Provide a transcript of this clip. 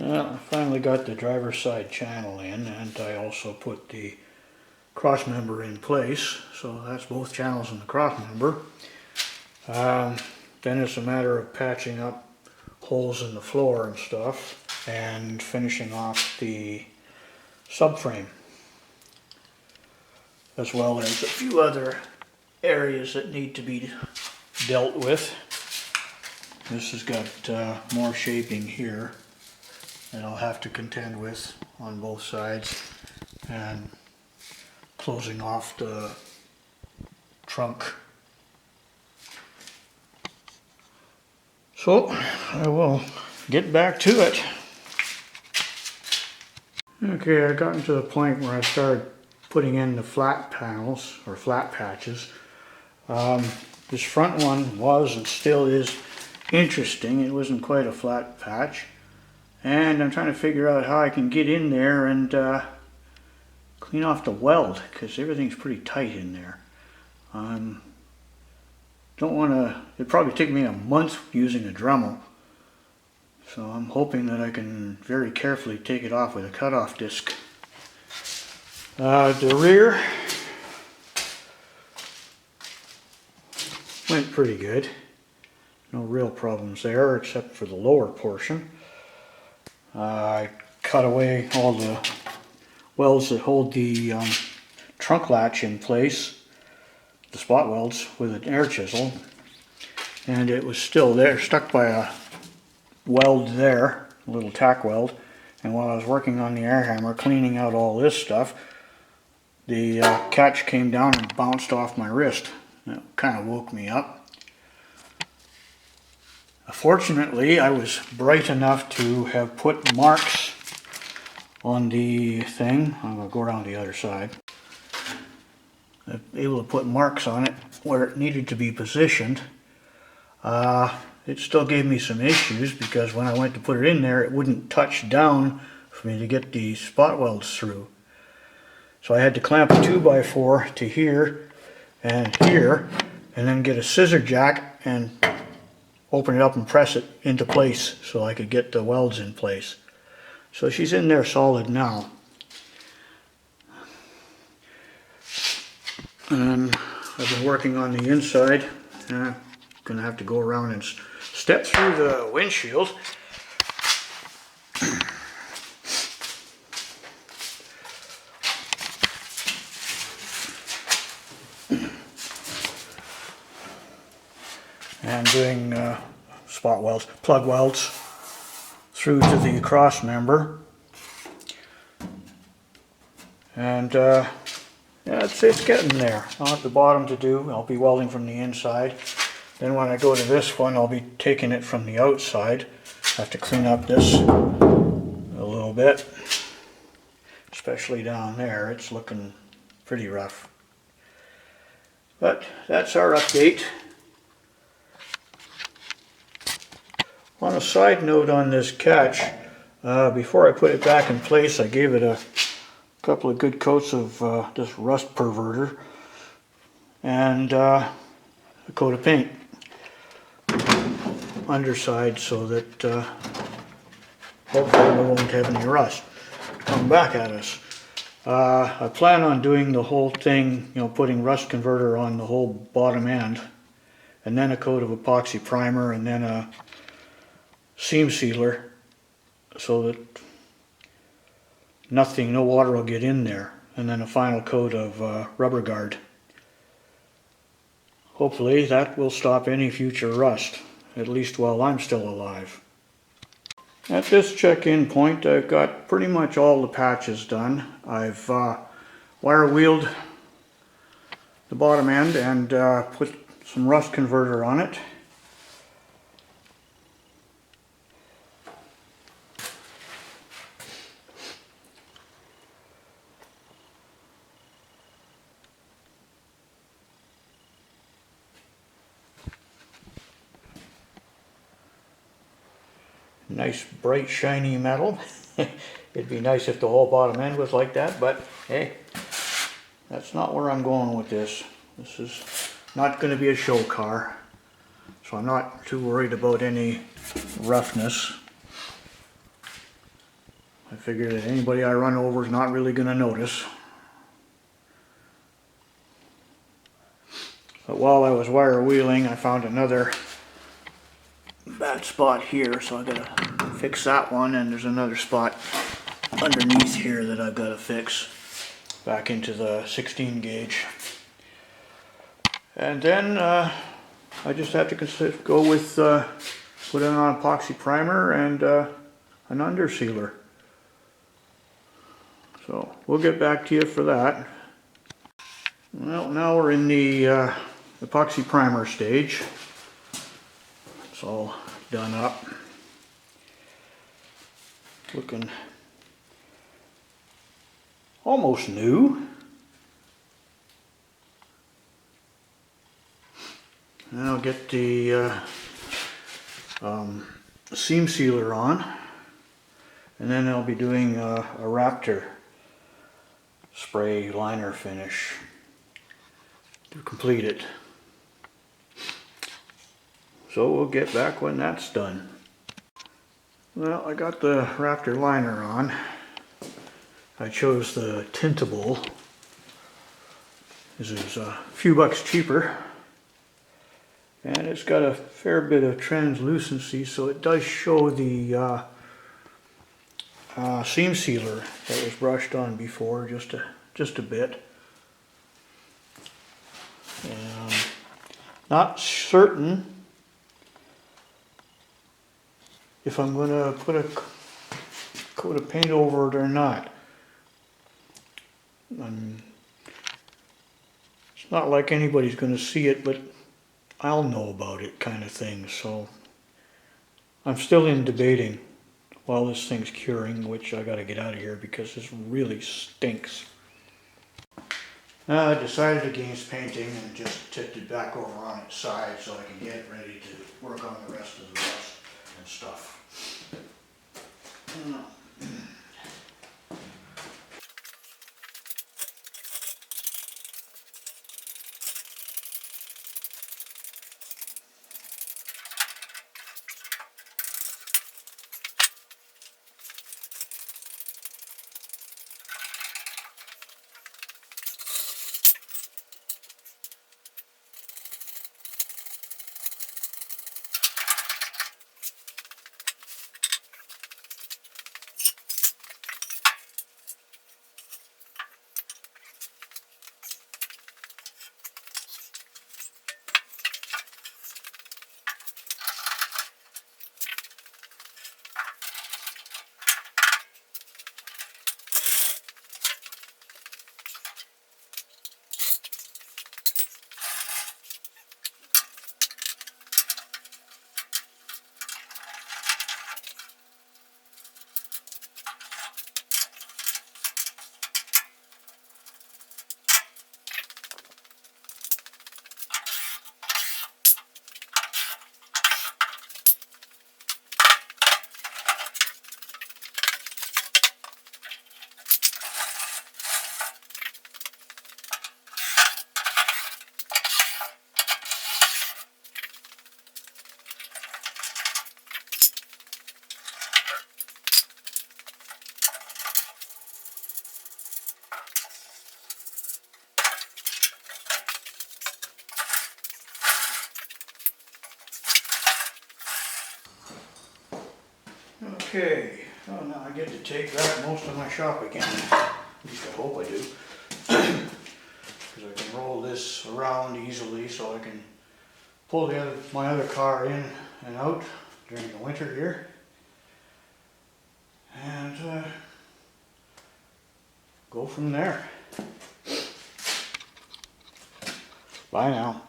Well, I finally got the driver's side channel in, and I also put the cross member in place, so that's both channels in the cross member. Then it's a matter of patching up holes in the floor and stuff and finishing off the subframe, as well as a few other areas that need to be dealt with. This has got more shaping here that I'll have to contend with on both sides, and closing off the trunk. So I will get back to it. Okay, I gotten to the point where I started putting in the flat panels, or flat patches. This front one was and still is interesting. It wasn't quite a flat patch. And I'm trying to figure out how I can get in there and clean off the weld, because everything's pretty tight in there. Don't want to, it'd probably take me a month using a Dremel. So I'm hoping that I can very carefully take it off with a cutoff disc. The rear went pretty good. No real problems there except for the lower portion. I cut away all the welds that hold the trunk latch in place, the spot welds, with an air chisel, and it was still there, stuck by a weld there, a little tack weld. And while I was working on the air hammer, cleaning out all this stuff, the catch came down and bounced off my wrist. That kind of woke me up. Fortunately, I was bright enough to have put marks on the thing. I'm going to go around the other side. I was able to put marks on it where it needed to be positioned. It still gave me some issues because when I went to put it in there, it wouldn't touch down for me to get the spot welds through. So I had to clamp a 2x4 to here, and then get a scissor jack and open it up and press it into place so I could get the welds in place. So she's in there solid now. And I've been working on the inside. Gonna have to go around and step through the windshield. And doing spot welds, plug welds through to the cross member. And yeah, it's getting there. I'll have the bottom to do. I'll be welding from the inside. Then when I go to this one, I'll be taking it from the outside. I have to clean up this a little bit, especially down there. It's looking pretty rough. But that's our update. On a side note on this catch, before I put it back in place, I gave it a couple of good coats of this rust perverter and a coat of paint underside, so that hopefully we won't have any rust come back at us. I plan on doing the whole thing, putting rust converter on the whole bottom end, and then a coat of epoxy primer, and then a seam sealer, so that no water will get in there, and then a final coat of rubber guard. Hopefully that will stop any future rust, at least while I'm still alive. At this check-in point, I've got pretty much all the patches done. I've wire wheeled the bottom end and put some rust converter on it. Nice bright shiny metal. It'd be nice if the whole bottom end was like that, but hey, that's not where I'm going with this. This is not going to be a show car, so I'm not too worried about any roughness. I figure that anybody I run over is not really going to notice. But while I was wire wheeling, I found another bad spot here, so I gotta fix that one, and there's another spot underneath here that I've got to fix back into the 16 gauge. And then I just have to go with putting on epoxy primer and an under sealer. So we'll get back to you for that. Well, now we're in the epoxy primer stage. It's all done up. Looking almost new. And I'll get the seam sealer on, and then I'll be doing a Raptor spray liner finish to complete it. So we'll get back when that's done. Well, I got the Raptor liner on. I chose the tintable. This is a few bucks cheaper. And it's got a fair bit of translucency, so it does show the seam sealer that was brushed on before, just a bit. And not certain if I'm going to put a coat of paint over it or not. It's not like anybody's going to see it, but I'll know about it, kind of thing. So I'm still in debating while this thing's curing, which I got to get out of here because this really stinks. I decided against painting and just tipped it back over on its side so I can get it ready to work on the rest of the rust and stuff. Okay, well now I get to take that most of my shop again. At least I hope I do. Because I can roll this around easily so I can pull my other car in and out during the winter here. And go from there. Bye now.